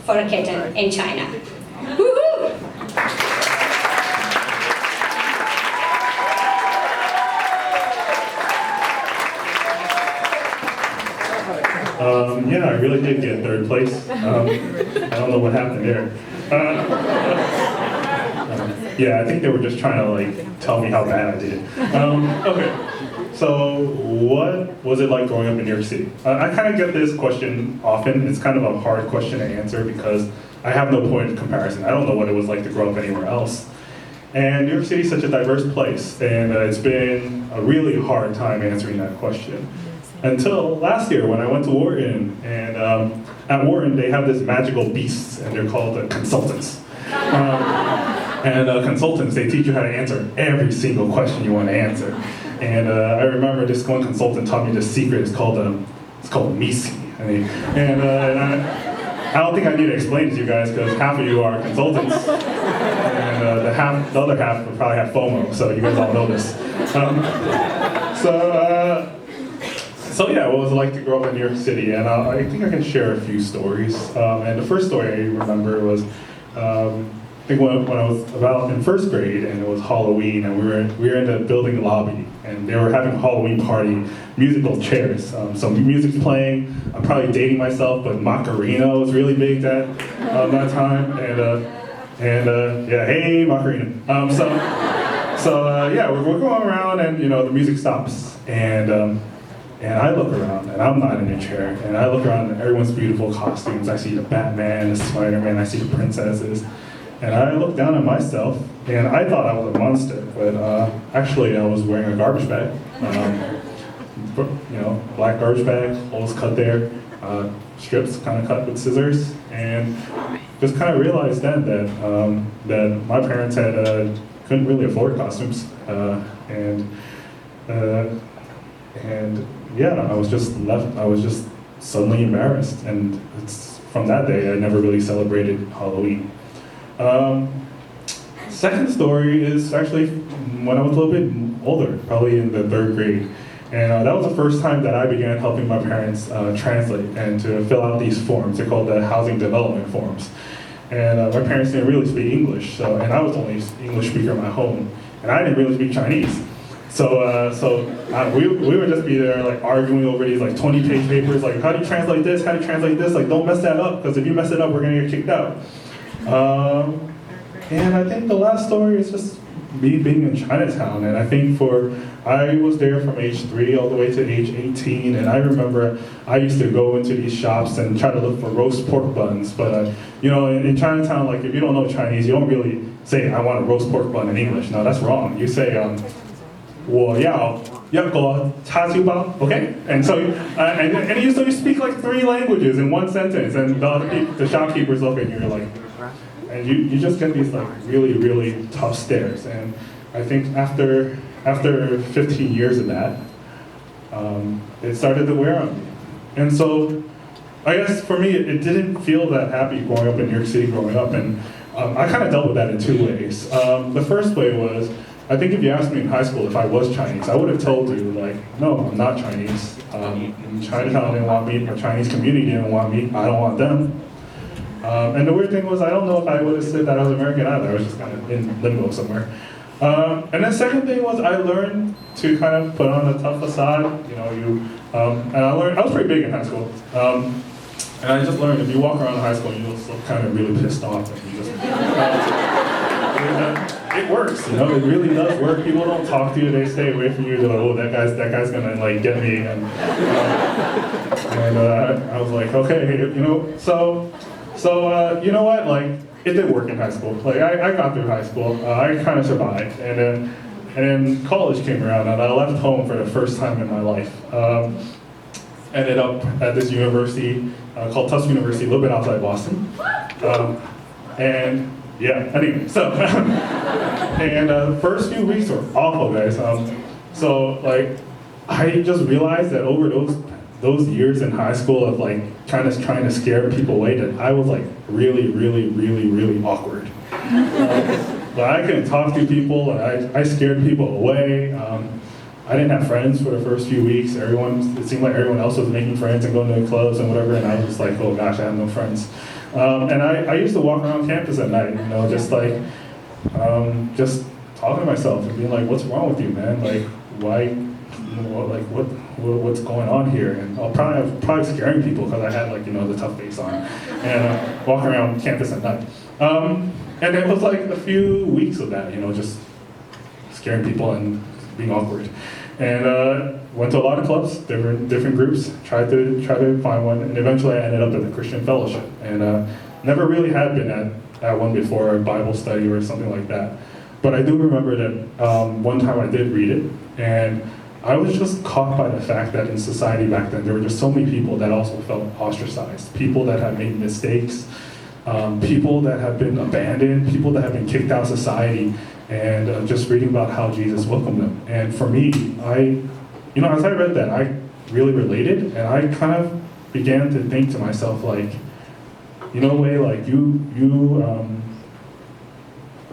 for a kitten in China. Woohoo! Yeah, I really did get third place. I don't know what happened there. Yeah, I think they were just trying to like tell me how bad I did. Okay, so what was it like growing up in New York City? I kind of get this question often. It's kind of a hard question to answer because I have no point of comparison. I don't know what it was like to grow up anywhere else. And New York City is such a diverse place, and it's been a really hard time answering that question. Until last year when I went to Wharton, and at Wharton they have this magical beasts, and they're called consultants. Consultants, they teach you how to answer every single question you want to answer. And I remember this one consultant taught me this secret. It's called Misi. I don't think I need to explain it to you guys because half of you are consultants, and the other half will probably have FOMO. So you guys all know this. So yeah, what was it like to grow up in New York City? And I think I can share a few stories. And the first story I remember was, I think when I was about in first grade, and it was Halloween, and we were in the building lobby, and they were having a Halloween party, musical chairs. So music's playing. I'm probably dating myself, but Macarena was really big that time, and yeah, hey Macarena. Yeah, we're going around, and the music stops, and I look around, and I'm not in a chair, and I look around, and everyone's beautiful costumes. I see the Batman, the Spider-Man, I see the princesses, and I look down at myself, and I thought I was a monster, but actually I was wearing a garbage bag. Black garbage bag, holes cut there, strips kind of cut with scissors, and just kind of realized then that my parents couldn't really afford costumes, and yeah, I was just suddenly embarrassed, and from that day I never really celebrated Halloween. Second story is actually when I was a little bit older, probably in the third grade. And that was the first time that I began helping my parents translate and to fill out these forms. They're called the housing development forms. And my parents didn't really speak English, and I was the only English speaker in my home, and I didn't really speak Chinese. So we would just be there like arguing over these like 20-page papers, like how do you translate this, how do you translate this, like don't mess that up, because if you mess it up, we're gonna get kicked out. And I think the last story is just me being in Chinatown, and I think I was there from age 3 all the way to age 18, and I remember I used to go into these shops and try to look for roast pork buns, but in Chinatown, like if you don't know Chinese, you don't really say I want a roast pork bun in English. No, that's wrong. You say 我要个叉烧包, okay? And so you speak like 3 languages in one sentence, and the shopkeepers look at you and you're like, and you just get these like really, really tough stares. And I think after 15 years of that, it started to wear on me. And so I guess for me, it didn't feel that happy growing up in New York City growing up. And I kind of dealt with that in 2 ways. The first way was, I think if you asked me in high school if I was Chinese, I would have told you, like, no, I'm not Chinese. Chinatown didn't want me, the Chinese community didn't want me, I don't want them. And the weird thing was, I don't know if I would have said that I was American either. I was just kind of in limbo somewhere. And the second thing was, I learned to kind of put on a tough facade. And I was pretty big in high school. And I just learned if you walk around high school, you just look kind of really pissed off. And you just, it works, it really does work. People don't talk to you, they stay away from you. They're like, oh, that guy's gonna like get me. And I was like, okay, so you know what? Like, it did work in high school. Like, I got through high school. I kind of survived, and then college came around, and I left home for the first time in my life. Ended up at this university called Tufts University, a little bit outside Boston. And yeah, anyway, so and the first few weeks were awful, guys. So like, I just realized that over those years in high school of like trying to scare people away, that I was like really, really, really, really awkward. But I couldn't talk to people. I scared people away. I didn't have friends for the first few weeks. It seemed like everyone else was making friends and going to clubs and whatever, and I was just like, oh gosh, I have no friends. And I used to walk around campus at night, just talking to myself and being like, what's wrong with you, man? Like, why, what's going on here? And I'll probably scaring people because I had the tough face on, and walking around campus at night. And it was like a few weeks of that, just scaring people and being awkward. And went to a lot of clubs, different groups, tried to find one, and eventually I ended up at the Christian Fellowship. And never really had been at one before, a Bible study or something like that. But I do remember that one time I did read it, and I was just caught by the fact that in society back then, there were just so many people that also felt ostracized, people that had made mistakes, people that have been abandoned, people that have been kicked out of society, and just reading about how Jesus welcomed them. And for me, as I read that, I really related, and I kind of began to think to myself, like, Wei, like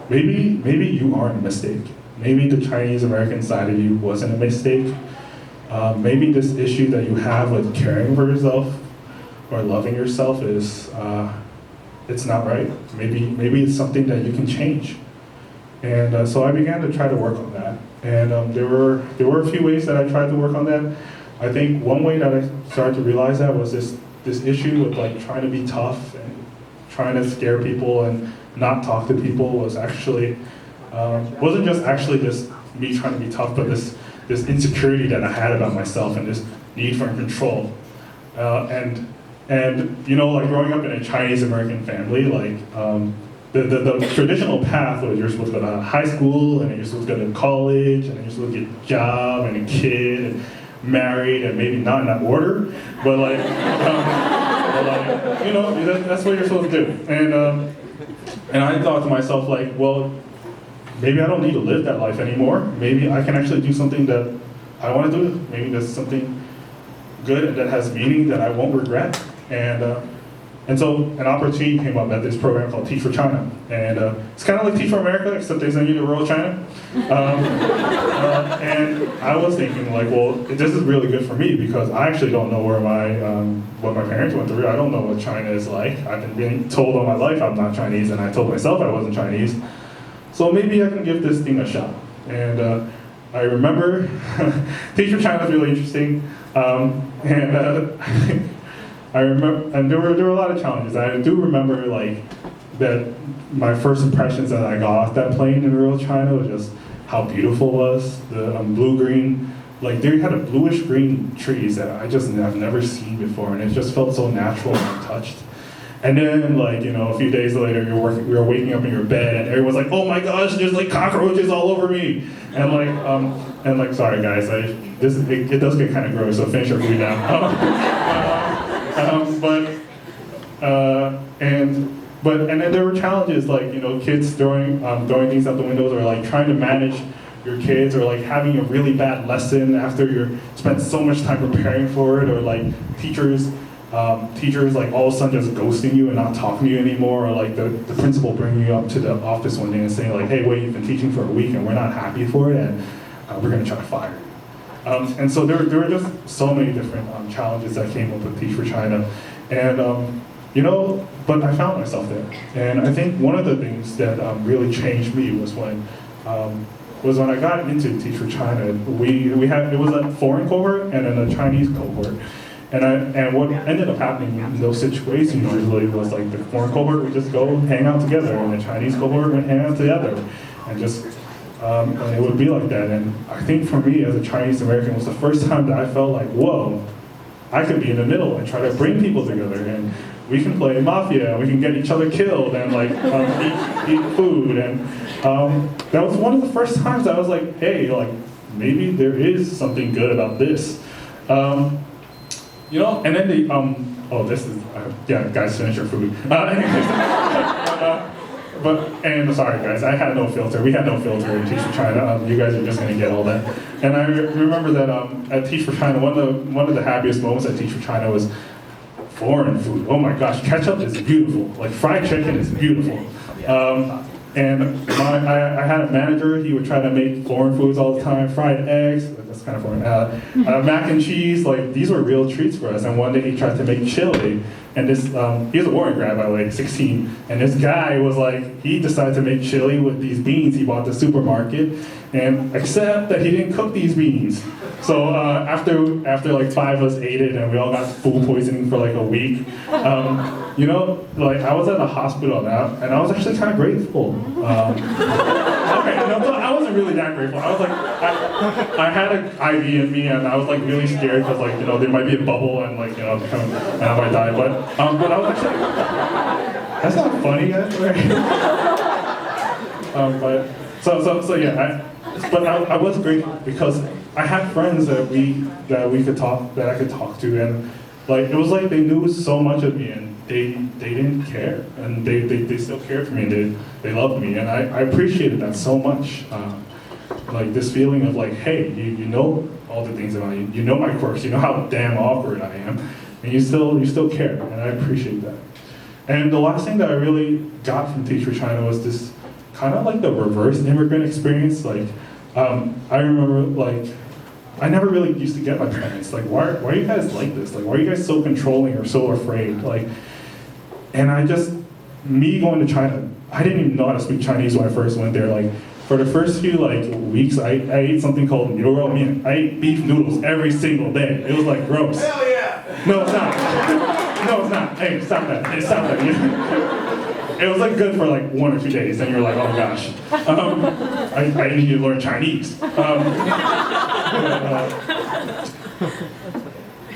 maybe you aren't a mistake. Maybe the Chinese American side of you wasn't a mistake. Maybe this issue that you have with caring for yourself or loving yourself is it's not right. Maybe it's something that you can change. And so I began to try to work on that. And there were a few ways that I tried to work on that. I think one way that I started to realize that was this issue with trying to be tough and trying to scare people and not talk to people was actually wasn't just actually this me trying to be tough, but this insecurity that I had about myself and this need for control. And growing up in a Chinese American family, the traditional path was you're supposed to go to high school, and then you're supposed to go to college, and then you're supposed to get a job and a kid and married, and maybe not in that order, but that's what you're supposed to do. And I thought to myself, well, maybe I don't need to live that life anymore. Maybe I can actually do something that I want to do. Maybe there's something good that has meaning that I won't regret. And so an opportunity came up at this program called Teach for China. And it's kind of like Teach for America, except they send you to rural China. And I was thinking, well, this is really good for me because I actually don't know what my parents went through. I don't know what China is like. I've been being told all my life I'm not Chinese, and I told myself I wasn't Chinese. So maybe I can give this thing a shot. And I remember, Teach for China is really interesting. I remember, and there were a lot of challenges. I do remember that my first impressions that I got off that plane in rural China was just how beautiful it was. The blue-green, they had a bluish-green trees that I've never seen before, and it just felt so natural and untouched. And then, a few days later, you're waking up in your bed, and everyone's like, "Oh my gosh, there's cockroaches all over me!" And sorry guys, it does get kind of gross. So finish your food now. And then there were challenges kids throwing things out the windows, or trying to manage your kids, or having a really bad lesson after you spent so much time preparing for it, or teachers all of a sudden just ghosting you and not talking to you anymore, or the principal bringing you up to the office one day and saying hey, wait, you've been teaching for a week and we're not happy for it, and we're going to try to fire you. And so there were just so many different challenges that came up with Teach for China. And, but I found myself there. And I think one of the things that really changed me was when I got into Teach for China. It was a foreign cohort and then a Chinese cohort. And what ended up happening in those situations usually was the foreign cohort would just go hang out together, and the Chinese cohort would hang out together. And just and it would be like that. And I think for me as a Chinese American, it was the first time that I felt whoa, I could be in the middle and try to bring people together, and we can play mafia, and we can get each other killed, and eat food. And that was one of the first times I was hey, maybe there is something good about this. And then this is, guys, finish your food. Sorry guys, I had no filter. We had no filter in Teach for China. You guys are just going to get all that. And I remember that at Teach for China, one of the happiest moments at Teach for China was foreign food. Oh my gosh, ketchup is beautiful. Fried chicken is beautiful. And I had a manager. He would try to make foreign foods all the time, fried eggs. That's kind of foreign. Mac and cheese. Like these were real treats for us. And one day he tried to make chili. And this, he was a Wharton grad, by the way, 16. And this guy was like, he decided to make chili with these beans he bought at the supermarket. And except that he didn't cook these beans. So after like 5 of us ate it and we all got food poisoning for like a week, you know, like I was at the hospital now and I was actually kind of grateful. Okay, no, I wasn't really that grateful. I was like, I had an IV in me and I was like really scared because like, you know, there might be a bubble and like, you know, and I might die. But I was actually, that's not funny, guys. But so yeah, I was grateful because I had friends that I could talk to, and like it was like they knew so much of me, and they didn't care, and they still cared for me, and they loved me, and I appreciated that so much. Like this feeling of like, hey, you know all the things about you, you know my quirks, you know how damn awkward I am, and you still care, and I appreciate that. And the last thing that I really got from Teach for China was this kind of like the reverse immigrant experience. Like I remember like I never really used to get my parents like, why are you guys like this? Like, why are you guys so controlling or so afraid? Like, and me going to China, I didn't even know how to speak Chinese when I first went there. Like, for the first few like weeks, I ate something called noodle mian. I ate beef noodles every single day. It was like gross. Hell yeah! No, it's not. No, it's not. Hey, stop that. Hey, stop that. It was like good for like 1 or 2 days, then you're like, oh gosh, I need to learn Chinese.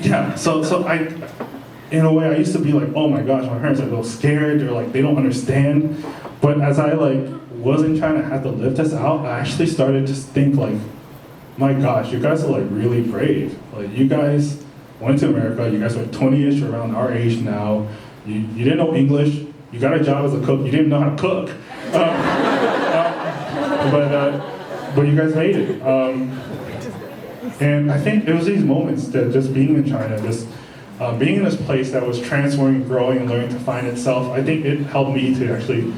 Yeah, so I, in a way, I used to be like, oh my gosh, my parents are a little scared, they're like, they don't understand. But as I like was in China, had to live this out, I actually started to think like, my gosh, you guys are like really brave. Like you guys went to America, you guys are 20-ish, around our age now, you didn't know English, you got a job as a cook, you didn't know how to cook. But you guys made it. And I think it was these moments that just being in China, just being in this place that was transforming, growing, and learning to find itself, I think it helped me to actually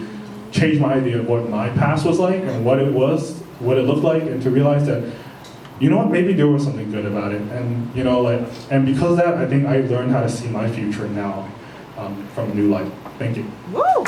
change my idea of what my past was like and what it looked like, and to realize that, you know what, maybe there was something good about it. And you know, like, and because of that, I think I learned how to see my future now from a new light. Thank you. Woo!